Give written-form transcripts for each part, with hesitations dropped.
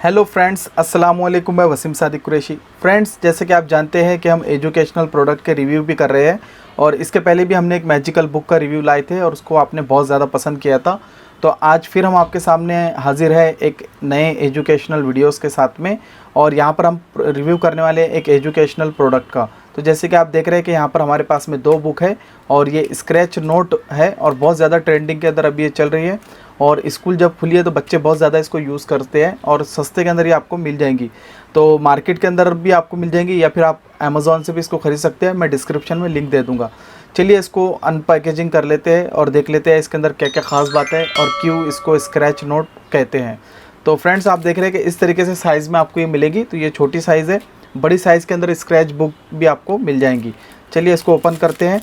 Hello friends, अस्सलाम वालेकुम। मैं वसीम सादिक कुरैशी। फ्रेंड्स, जैसे कि आप जानते हैं कि हम एजुकेशनल प्रोडक्ट के रिव्यू भी कर रहे हैं और इसके पहले भी हमने एक मैजिकल बुक का रिव्यू लाए थे और उसको आपने बहुत ज़्यादा पसंद किया था। तो आज फिर हम आपके सामने हाजिर है एक नए एजुकेशनल वीडियोस के साथ में, और यहाँ पर हम रिव्यू करने वाले हैं एक एजुकेशनल प्रोडक्ट का। तो जैसे कि आप देख रहे हैं कि यहाँ पर हमारे पास में दो बुक है और ये स्क्रैच नोट है और बहुत ज़्यादा ट्रेंडिंग के अंदर अभी ये चल रही है। और स्कूल जब खुली है तो बच्चे बहुत ज़्यादा इसको यूज़ करते हैं और सस्ते के अंदर ही आपको मिल जाएंगी। तो मार्केट के अंदर भी आपको मिल जाएंगी या फिर आप अमेज़ॉन से भी इसको ख़रीद सकते हैं। मैं डिस्क्रिप्शन में लिंक दे दूँगा। चलिए इसको अनपैकेजिंग कर लेते हैं और देख लेते हैं इसके अंदर क्या क्या ख़ास बात है और क्यों इसको स्क्रैच नोट कहते हैं। तो फ्रेंड्स, आप देख रहे हैं कि इस तरीके से साइज़ में आपको ये मिलेगी। तो ये छोटी साइज़ है, बड़ी साइज़ के अंदर स्क्रैच बुक भी आपको मिल जाएंगी। चलिए इसको ओपन करते हैं।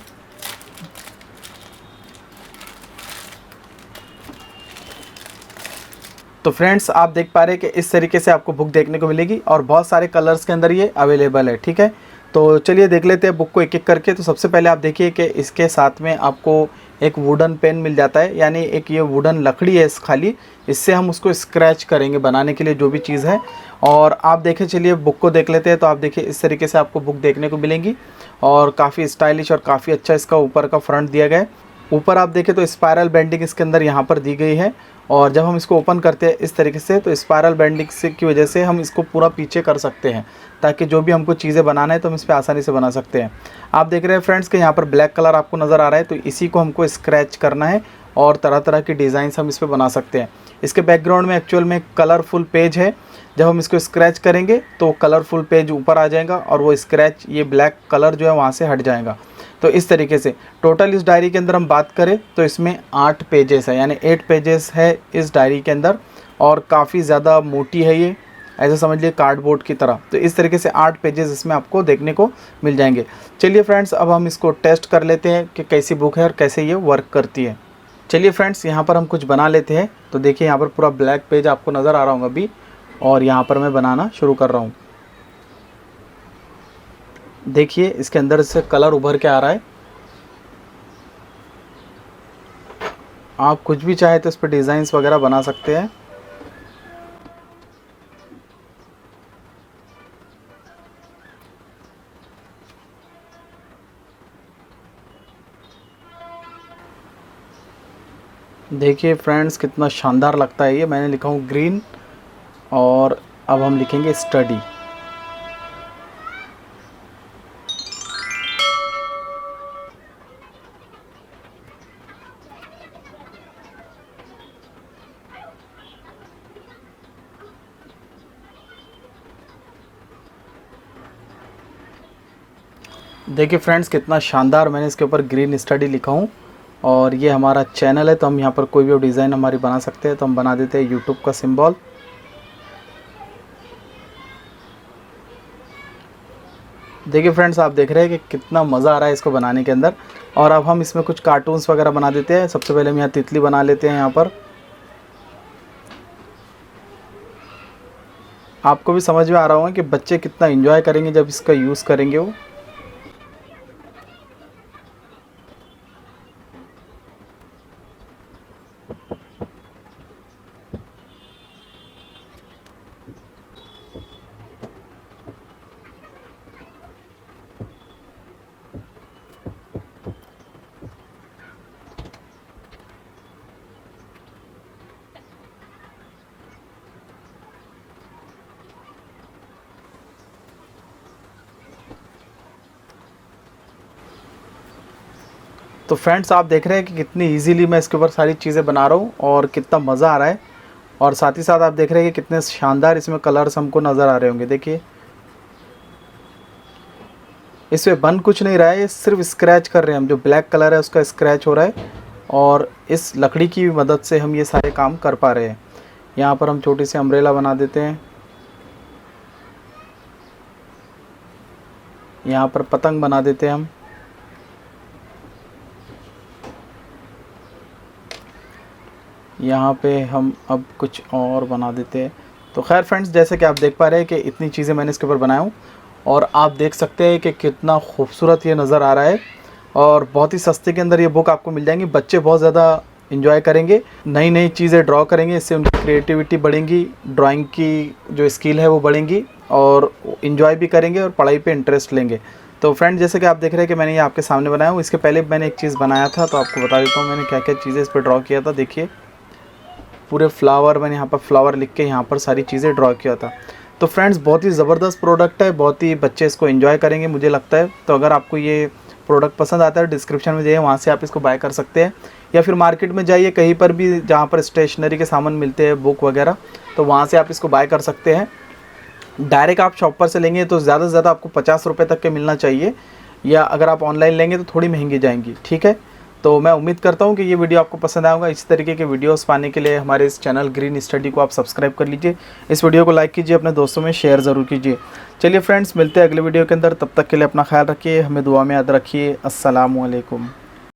तो फ्रेंड्स, आप देख पा रहे हैं कि इस तरीके से आपको बुक देखने को मिलेगी और बहुत सारे कलर्स के अंदर ये अवेलेबल है। ठीक है, तो चलिए देख लेते हैं बुक को एक एक करके। तो सबसे पहले आप देखिए कि इसके साथ में आपको एक वुडन पेन मिल जाता है, यानी एक ये वुडन लकड़ी है इस खाली, इससे हम उसको स्क्रैच करेंगे बनाने के लिए जो भी चीज़ है। और आप देखें, चलिए बुक को देख लेते हैं। तो आप देखिए इस तरीके से आपको बुक देखने को मिलेंगी और काफ़ी स्टाइलिश और काफ़ी अच्छा इसका ऊपर का फ्रंट दिया गया है। ऊपर आप देखें तो स्पायरल बेंडिंग इसके अंदर यहाँ पर दी गई है और जब हम इसको ओपन करते हैं इस तरीके से तो स्पायरल बेंडिंग से की वजह से हम इसको पूरा पीछे कर सकते हैं, ताकि जो भी हमको चीज़ें बनाना है तो हम इस पर आसानी से बना सकते हैं। आप देख रहे हैं फ्रेंड्स कि यहाँ पर ब्लैक कलर आपको नज़र आ रहा है, तो इसी को हमको स्क्रैच करना है और तरह तरह की डिज़ाइंस हम इस पर बना सकते हैं। इसके बैकग्राउंड में एक्चुअल में कलरफुल पेज है। जब हम इसको स्क्रैच करेंगे तो कलरफुल पेज ऊपर आ जाएगा और वो स्क्रैच ये ब्लैक कलर जो है वहाँ से हट जाएगा। तो इस तरीके से टोटल इस डायरी के अंदर हम बात करें तो इसमें 8 पेजेस है, यानी 8 पेजेस है इस डायरी के अंदर और काफ़ी ज़्यादा मोटी है ये, ऐसे समझ लिए कार्डबोर्ड की तरह। तो इस तरीके से 8 पेजेस इसमें आपको देखने को मिल जाएंगे। चलिए फ्रेंड्स, अब हम इसको टेस्ट कर लेते हैं कि कैसी बुक है और कैसे ये वर्क करती है। चलिए फ्रेंड्स, यहाँ पर हम कुछ बना लेते हैं। तो देखिए यहाँ पर पूरा ब्लैक पेज आपको नज़र आ रहा होगा अभी, और यहाँ पर मैं बनाना शुरू कर रहा हूँ। देखिए इसके अंदर से कलर उभर के आ रहा है। आप कुछ भी चाहे तो इस पर डिज़ाइंस वगैरह बना सकते हैं। देखिए फ्रेंड्स, कितना शानदार लगता है ये। मैंने लिखा हूँ ग्रीन और अब हम लिखेंगे स्टडी। देखिए फ्रेंड्स, कितना शानदार मैंने इसके ऊपर ग्रीन स्टडी लिखा हूँ। और ये हमारा चैनल है तो हम यहाँ पर कोई भी डिज़ाइन हमारी बना सकते हैं। तो हम बना देते हैं यूट्यूब का सिंबल। देखिए फ्रेंड्स, आप देख रहे हैं कि कितना मज़ा आ रहा है इसको बनाने के अंदर। और अब हम इसमें कुछ कार्टून्स वगैरह बना देते हैं। सबसे पहले हम यहाँ तितली बना लेते हैं। यहाँ पर आपको भी समझ में आ रहा होगा कि बच्चे कितना एंजॉय करेंगे जब इसका यूज़ करेंगे वो। तो फ्रेंड्स, आप देख रहे हैं कि कितनी इजीली मैं इसके ऊपर सारी चीज़ें बना रहा हूँ और कितना मज़ा आ रहा है। और साथ ही साथ आप देख रहे हैं कि कितने शानदार इसमें कलर्स हमको नज़र आ रहे होंगे। देखिए इसमें बन कुछ नहीं रहा है, ये सिर्फ स्क्रैच कर रहे हैं हम। जो ब्लैक कलर है उसका स्क्रैच हो रहा है और इस लकड़ी की मदद से हम ये सारे काम कर पा रहे हैं। यहाँ पर हम छोटी सी अम्ब्रेला बना देते हैं। यहाँ पर पतंग बना देते हैं हम। यहाँ पे हम अब कुछ और बना देते हैं। तो खैर फ्रेंड्स, जैसे कि आप देख पा रहे हैं कि इतनी चीज़ें मैंने इसके ऊपर बनाया हूँ और आप देख सकते हैं कि कितना खूबसूरत ये नज़र आ रहा है। और बहुत ही सस्ते के अंदर ये बुक आपको मिल जाएंगी। बच्चे बहुत ज़्यादा एंजॉय करेंगे, नई नई चीज़ें ड्रॉ करेंगे, इससे उनकी क्रिएटिविटी बढ़ेंगी, ड्राइंग की जो स्किल है वो बढ़ेंगी और एंजॉय भी करेंगे और पढ़ाई पे इंटरेस्ट लेंगे। तो फ्रेंड जैसे कि आप देख रहे हैं कि मैंने ये आपके सामने बनाया हूँ, इसके पहले मैंने एक चीज़ बनाया था तो आपको बता देता हूँ मैंने क्या क्या चीज़ें इस पर ड्रॉ किया था। देखिए पूरे फ्लावर, मैंने यहाँ पर फ्लावर लिख के यहाँ पर सारी चीज़ें ड्रॉ किया था। तो फ्रेंड्स बहुत ही ज़बरदस्त प्रोडक्ट है, बहुत ही बच्चे इसको एंजॉय करेंगे मुझे लगता है। तो अगर आपको ये प्रोडक्ट पसंद आता है डिस्क्रिप्शन में जाइए, वहाँ से आप इसको बाय कर सकते हैं, या फिर मार्केट में जाइए कहीं पर भी जहाँ पर स्टेशनरी के सामान मिलते हैं, बुक वगैरह, तो वहाँ से आप इसको बाय कर सकते हैं। डायरेक्ट आप शॉप पर से लेंगे तो ज़्यादा से ज़्यादा आपको 50 रुपये तक के मिलना चाहिए, या अगर आप ऑनलाइन लेंगे तो थोड़ी महंगी जाएंगी, ठीक है। तो मैं उम्मीद करता हूँ कि ये वीडियो आपको पसंद आएगा। इस तरीके के वीडियोस पाने के लिए हमारे इस चैनल ग्रीन स्टडी को आप सब्सक्राइब कर लीजिए, इस वीडियो को लाइक कीजिए, अपने दोस्तों में शेयर ज़रूर कीजिए। चलिए फ्रेंड्स मिलते हैं अगले वीडियो के अंदर, तब तक के लिए अपना ख्याल रखिए, हमें दुआ में याद रखिए। अस्सलामु अलैकुम।